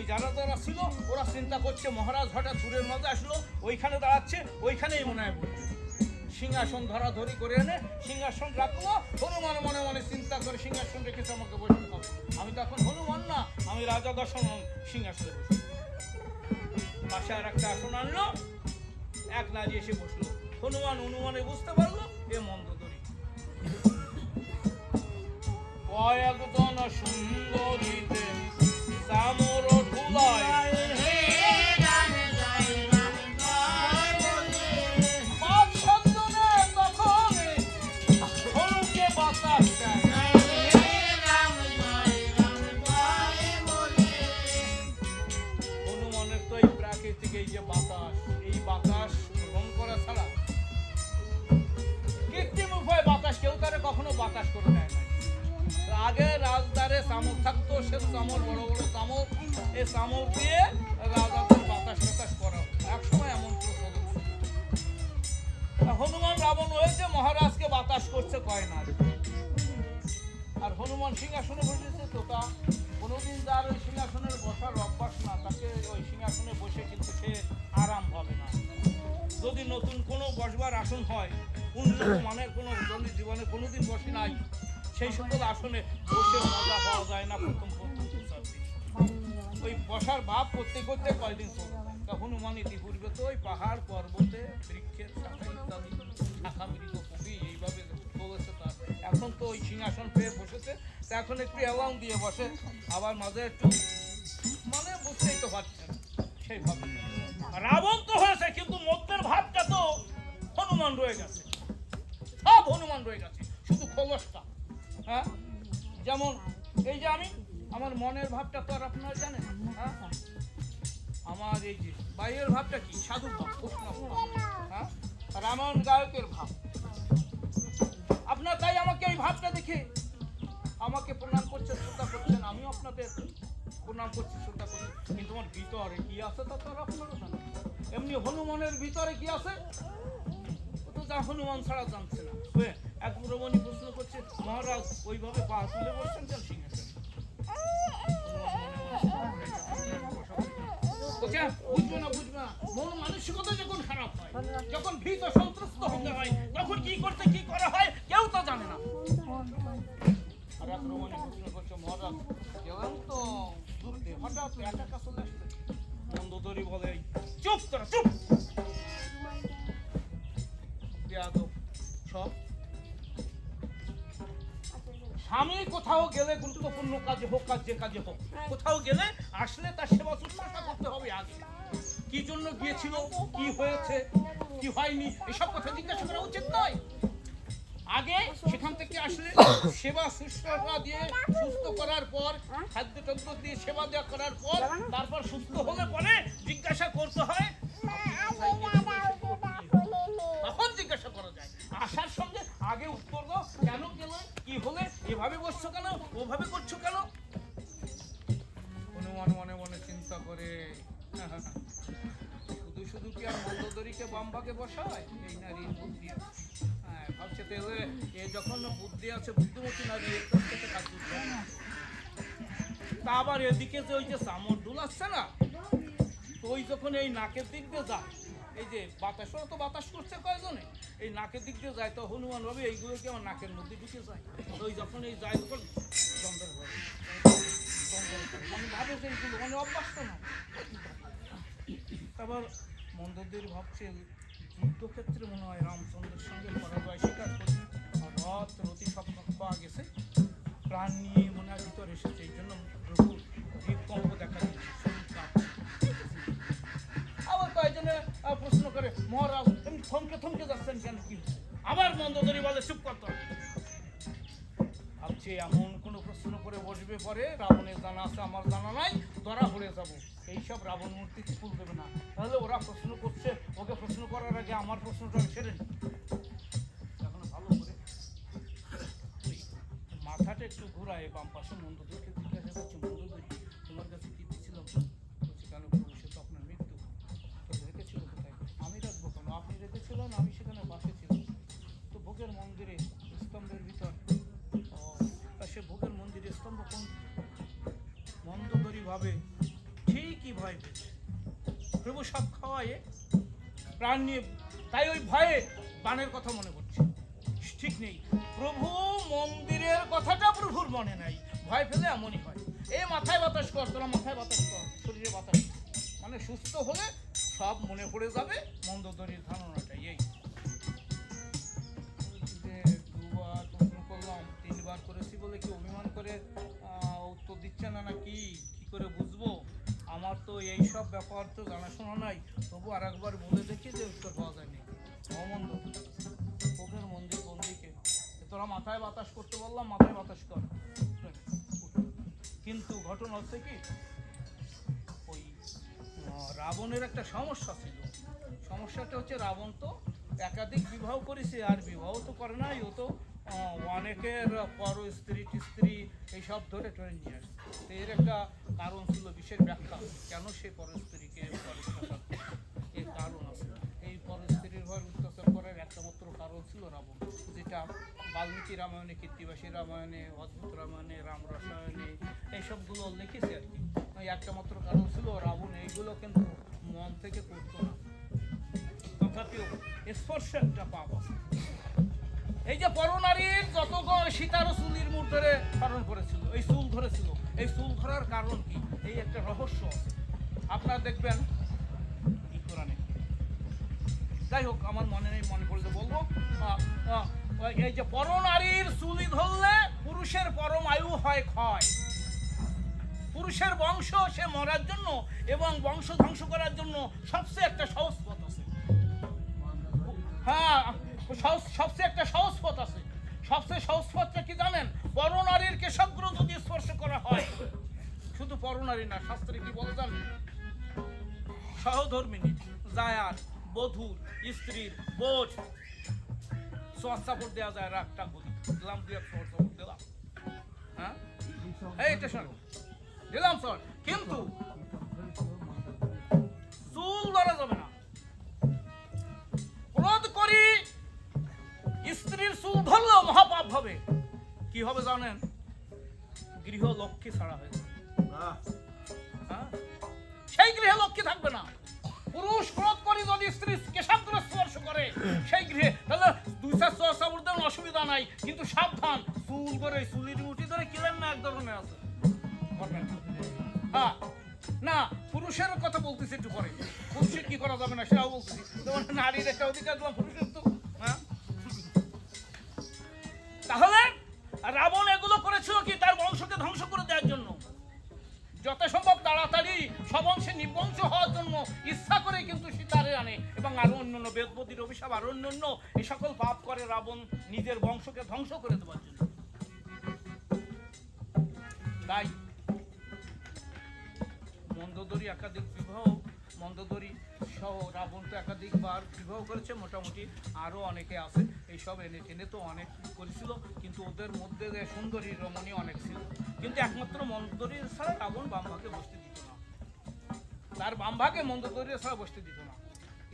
যারা যারা ছিল ওরা চিন্তা করছে মহারাজ হঠাৎ সুরের মাঝে আসলো, ওইখানে দাঁড়াচ্ছে, ওইখানেই মনে হয় বলবে। সিংহাসন ধরাধরি করে এনে সিংহাসন রাখলো। হনুমান মনে মনে চিন্তা করে সিংহাসন রেখেছে, আমাকে বসতে হবে। আমি তো এখন হনুমান না, আমি রাজা দশরথ, সিংহাসনে বসে। পাশে আর একটা আসন আনলো, এক নারী এসে বসলো। হনুমান অনুমানে বুঝতে পারলো এ মন্দোদরী। কয়েকজন সুন্দরীতে চামর ধুলায় বাতাস করে দেয় না। আগে রাজদারে চামর থাকতো, সে চামর বড় বড় চামর, এই চামর দিয়ে রাজাদের বাতাস টাতাস করা। এক সময় এমন হনুমান রাবণ হয়েছে, মহারাজকে বাতাস করছে কয় না। আর হনুমান সিংহাসনে বসেছে, তোতা কোনোদিন যার ওই সিংহাসনের বসার অভ্যাস না, তাকে ওই সিংহাসনে বসে কিন্তু সে আরাম হবে না। যদি নতুন কোনো বসবার আসন হয়, উন্নত মানের কোনো জীবনে কোনোদিন বসে নাই, সেই সকল আসনে বসে মজা পাওয়া যায় না। প্রথম ওই বসার ভাব করতে করতে কয়দিন চলে। হনুমান ইতিপূর্বে তো ওই পাহাড় পর্বতে বৃক্ষের শাখা ইত্যাদি শাখা মৃগ কবি এইভাবে চলেছে। তার এখন তো ওই সিংহাসন পেয়ে বসেছে, তা এখন একটু অ্যালাউন দিয়ে বসে, আবার মাঝে একটু মানে বুঝতেই তো পারছেন সেইভাবে। রাবণ তো হয়েছে, কিন্তু মধ্যের ভাবটা তো হনুমান রয়ে গেছে, সব হনুমান রয়ে গেছে, শুধু খোলসটা। হ্যাঁ, যেমন এই যে আমি আমার মনের ভাবটা তো আর আপনারা জানেন। হ্যাঁ, আমার এই যে বাইরের ভাবটা কি সাধু ভাব, বৈষ্ণব ভাব। হ্যাঁ, রামায়ণ গায়কের ভাব। আপনার তাই আমাকে এই ভাবটা দেখে আমাকে প্রণাম করছেন, শ্রদ্ধা করছেন, আমিও আপনাদের প্রণাম করছি, শ্রদ্ধা করছি। কিন্তু আমার ভিতরে কি আছে তা তো আপনারা জানেন। এমনি হনুমানের ভিতরে কি আছে ও তো যা হনুমান ছাড়া জানছে না। এক রমণী প্রশ্ন করছে, মহারাজ ওইভাবে পা তুলে বসছেন কেন সিংহাসনে? বুঝবে না, বুঝবে না। মন মানসিকতা যখন খারাপ হয়, যখন ভীত সন্ত্রস্ত হতে হয়, তখন কি করতে কি করা হয় কেউ তো জানে না। আর এক রমণী প্রশ্ন করছে, মহারাজ গেলাম তো ঘুরতে, হঠাৎ একা একা চলে আসছে। মন্দোদরী বলে, চুপ কর, চুপ। সব স্বামী কোথাও গেলে, গুরুত্বপূর্ণ কাজে হোক আর যে কাজে হোক, কোথাও গেলে আসলে তার সেবা শুশ্রূষা করতে হবে। আগে কি জন্য গিয়েছিল, কি হয়েছে, কি হয়নি, এসব কথা জিজ্ঞাসা করা উচিত নয়। আগে সেখান থেকে আসলে সেবা শুশ্রূষা দিয়ে সুস্থ করার পর, খাদ্য টাদ্য দিয়ে সেবা দেওয়া করার পর, তারপর সুস্থ হলে পরে জিজ্ঞাসা করতে হয়, তখন জিজ্ঞাসা করা যায়। আসার সঙ্গে আগে উত্তর দাও, কেন গেলে, কি হলে, এভাবে বসছো কেন, ওভাবে করছো কেন। হনুমান মনে মনে চিন্তা করে, শুধু শুধু কি আর মন্দোদরীকে বাম ভাগে বসায়? এই নারীর বুদ্ধি আছে। হ্যাঁ, ভাবছে তাহলে এ যখন বুদ্ধি আছে, বুদ্ধিমতী নারী, এর কাছ থেকে কাজ করতে হবে। তা আবার এদিকে যে ওই যে চামর দুলাচ্ছে না, তো ওই যখন এই নাকের দিক দিয়ে যায়, এই যে বাতাস, তো বাতাস করছে কয়জনে, এই নাকের দিক দিয়ে যায়, তো হনুমান ভাবে এইগুলো কি আমার নাকের মধ্যে ঢুকে যায়। ওই যখন এই যায় তখন দ্বন্দ্বের ভাবে আমি ভাবে যে এইগুলো মানে অভ্যাস না। আবার মন্দোদরী ভাবছে, যুদ্ধক্ষেত্রে মনে হয় রামচন্দ্রের সঙ্গে পরাজয় স্বীকার করে রথ রতি সব পাওয়া গেছে, প্রাণ নিয়ে মনে হয় ভিতরে এসেছে। এই জন্য প্রভু হৃদকম্প দেখা দিচ্ছে। আবার কয়েকজনে প্রশ্ন করে, মহারাজ এমনি থমকে থমকে যাচ্ছেন কেন, কি? আবার মন্দোদরী বলে, চুপ করতে হবে। ভাবছে এমন কোনো প্রশ্ন করে বসবে পরে, রাবণের জানা আছে আমার জানা নাই, ধরা পড়ে যাবো। এইসব রাবণ মূর্তিতে ফুল দেবে না, তাহলে ওরা প্রশ্ন করছে, ওকে প্রশ্ন করার আগে আমার প্রশ্নটা আমি সেরে নিই। এখন ভালো করে মাথাটা একটু ঘুরায় বাম পাশে মন্দোদরীকে জিজ্ঞাসা করছে, মন্দোদরী তোমার কাছে কি দিচ্ছিল? বলছি, কেন প্রভু, সে তো আপনার মৃত্যু, তো রেখেছিল কোথায়? আমি রাখবো কেন, আপনি রেখেছিলেন, আমি সেখানে বাসে ছিলাম তো ভোগের মন্দিরে স্তম্ভের ভিতর। সে ভোগের মন্দিরে স্তম্ভ কোন? মন্দোদরী ভাবে ঠিক খাওয়াইবে, প্রভু সব খাওয়ায় প্রাণ নিয়ে। তাই ওই ভয়ে বানের কথা মনে পড়ছে, ঠিক নেই। প্রভু মন্দিরের কথাটা প্রভুর মনে নাই, ভয় পেলে এমনই হয়। এই মাথায় বাতাস কর, তোরা মাথায় বাতাস কর, শরীরে বাতাস, মানে সুস্থ হলে সব মনে পড়ে যাবে মন্দোদরীর ধারণাটাই। এই যে দুবার প্রশ্ন করলাম, তিনবার করেছি বলে কি অভিমান করে উত্তর দিচ্ছে না নাকি, কি করে বুঝবো? আমার তো এই সব ব্যাপার তো জানাশোনা নাই, তবু আর একবার বলে দেখি যে উত্তর পাওয়া যায়নি। অমন্দ ওখানে মন্দির কোন দিকে? তোরা মাথায় বাতাস করতে বললাম, মাথায় বাতাস কর। কিন্তু ঘটনা হচ্ছে কি, ওই রাবণের একটা সমস্যা ছিল। সমস্যাটা হচ্ছে রাবণ তো একাধিক বিবাহ করেছে, আর বিবাহ তো করে নাই, ও তো অনেকের পর স্ত্রী টিস্ত্রী এইসব ধরে টরে নিয়ে আসছে। তো এর একটা কারণ ছিল, বিশেষ ব্যাখ্যা কেন সে পর স্ত্রীকে এর কারণ আছে। এই পর স্ত্রীর ঘর অত্যাচার করার একটা মাত্র কারণ ছিল রাবণ, যেটা বাল্মীকি রামায়ণে, কীর্তিবাসী রামায়ণে, অদ্ভুত রামায়ণে, রাম রসায়নে এইসবগুলো লিখেছে আর কি। ওই একটা মাত্র কারণ ছিল রাবণ এইগুলো কিন্তু মন থেকে করতো না, তথাপিও স্পর্শ একটা পাপ আছে। এই যে পরনারীর যত সীতারও চুলির মুঠ ধরে পালন করেছিল, এই চুল ধরেছিল, এই চুল ধরার কারণ কি, এই একটা রহস্য আছে। আপনারা দেখবেন এই কোরআনে, যাই হোক আমার মনে নেই, মনে পড়লে বলবো। এই যে পরনারীর চুলি ধরলে পুরুষের পরম আয়ু হয় ক্ষয়, পুরুষের বংশ সে মরার জন্য এবং বংশ ধ্বংস করার জন্য সবচেয়ে একটা সহজ পথ আছে। হ্যাঁ, সবচেয়ে একটা সহজ পথ আছে। সবচেয়ে সহজ পথটা কি জানেন? পরনারীর কেশগ্র যদি স্পর্শ করা হয়, শুধু পরনারী না, শাস্ত্রে কি বলে জানেন? সহধর্মিনী, জায়ার, বধূর, স্ত্রীর, বোঝ সোয়াসাপড় দেওয়া যায়, রাগটা বলি দিলাম, দুই এক সোয়াসাপড় দিলাম, হ্যাঁ এইটা শোন দিলাম সর, কিন্তু চুল ধরা যাবে না। ক্রোধ করি স্ত্রীর চুল ধরলেও মহাপাপ হবে। কি হবে জানেন? গৃহ লক্ষ্মী ছাড়া হয়ে যাবে, সেই গৃহে লক্ষ্মী থাকবে না। পুরুষ ক্রোধ করে যদি স্ত্রী কেশাগ্র স্পর্শ করে সেই গৃহে, তাহলে দুই চার চাবুর দেন, অসুবিধা নাই, কিন্তু সাবধান, চুল করে চুলির মুঠি ধরে কিলেন না, এক ধরনের আছে। হ্যাঁ না, পুরুষের কথা বলতেছি একটু পরে, পুরুষের কি করা যাবে না সেটাও বলতেছি। যেমন নারীর একটা অধিকার দিলাম, পুরুষের তো হ্যাঁ। তাহলে রাবণ এগুলো করেছিল কি? তার বংশকে ধ্বংস করে দেওয়ার জন্য, যথাসম্ভব তাড়াতাড়ি সবংশে নিবংশ হওয়ার জন্য ইচ্ছা করে কিন্তু সীতারে আনে, এবং আরো অন্যান্য বেদবতীর অভিশাপ, আরো অন্যান্য এই সকল পাপ করে রাবণ নিজের বংশকে ধ্বংস করে দেওয়ার জন্য। তাই মন্দোদরী একাধিক বিবাহ, মন্দোদরী সহ রাবণ তো একাধিকবার বিবাহ করেছে, মোটামুটি আরো অনেকে আছে, এইসব এনে টেনে তো অনেক করেছিল, কিন্তু ওদের মধ্যে সুন্দরী রমণী অনেক ছিল, কিন্তু একমাত্র মন্দোদরী ছাড়া রাবণ বামভাগে বসতে দিত না, তার বামভাগে মন্দোদরী ছাড়া বসতে দিত না।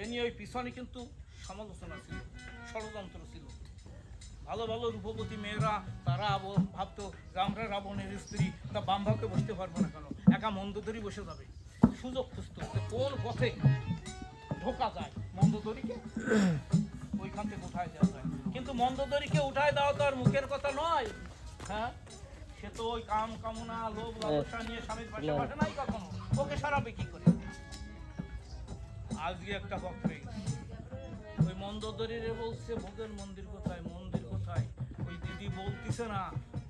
এ নিয়ে ওই পিছনে কিন্তু সমালোচনা ছিল, ষড়যন্ত্র ছিল। ভালো ভালো রূপবতী মেয়েরা তারা ভাবতো যে আমরা রাবণের স্ত্রী, তা বামভাগে বসতে পারবো না কেন, একা মন্দোদরী বসে যাবে। সুযোগ খুঁজত কোন পথে ঢোকা যায় মন্দোদরীকে ওইখান থেকে উঠায় দেওয়া যায়, কিন্তু মন্দোদরীকে উঠায় দেওয়া তো আর মুখের কথা নয়। হ্যাঁ, সে তো ওই কাম কামনা লোভ লালসা নিয়ে স্বামীর পাশে পাশে নাই কখনো, ওকে সরাবে কি করে? আজকে একটা বক্তব্য ওই মন্দোদরীরে বলছে ভোগের মন্দির কোথায়, মন্দির কোথায়? ওই দিদি বলতেছে না,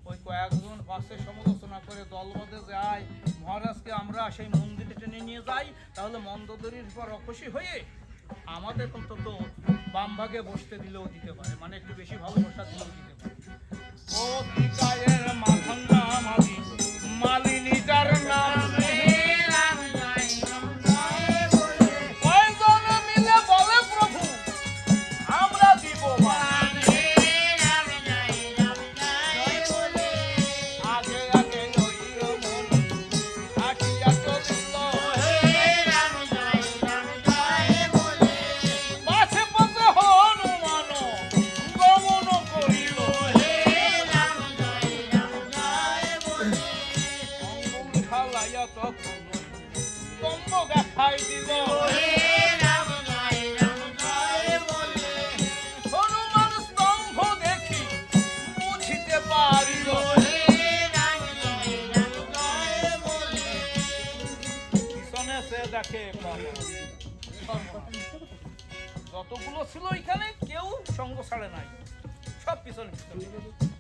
ওই কয়েকজন পাশে সমালোচনা করে দলবদ্ধ যায়, মহারাজকে আমরা সেই মন্দিরে টেনে নিয়ে যাই, তাহলে মন্দোদরীর পর অখুশি হয়ে আমাদের অন্তত বাম ভাগে বসতে দিলেও দিতে পারে, মানে একটু বেশি ভালোবাসা দিলেও দিতে পারে। ও বিকায়ের মাথন্না মালি মালিনী যার নামে করিল দেখে যতগুলো ছিল এখানে কেউ সঙ্গ ছাড়ে নাই, সব পিছনে পিছনে।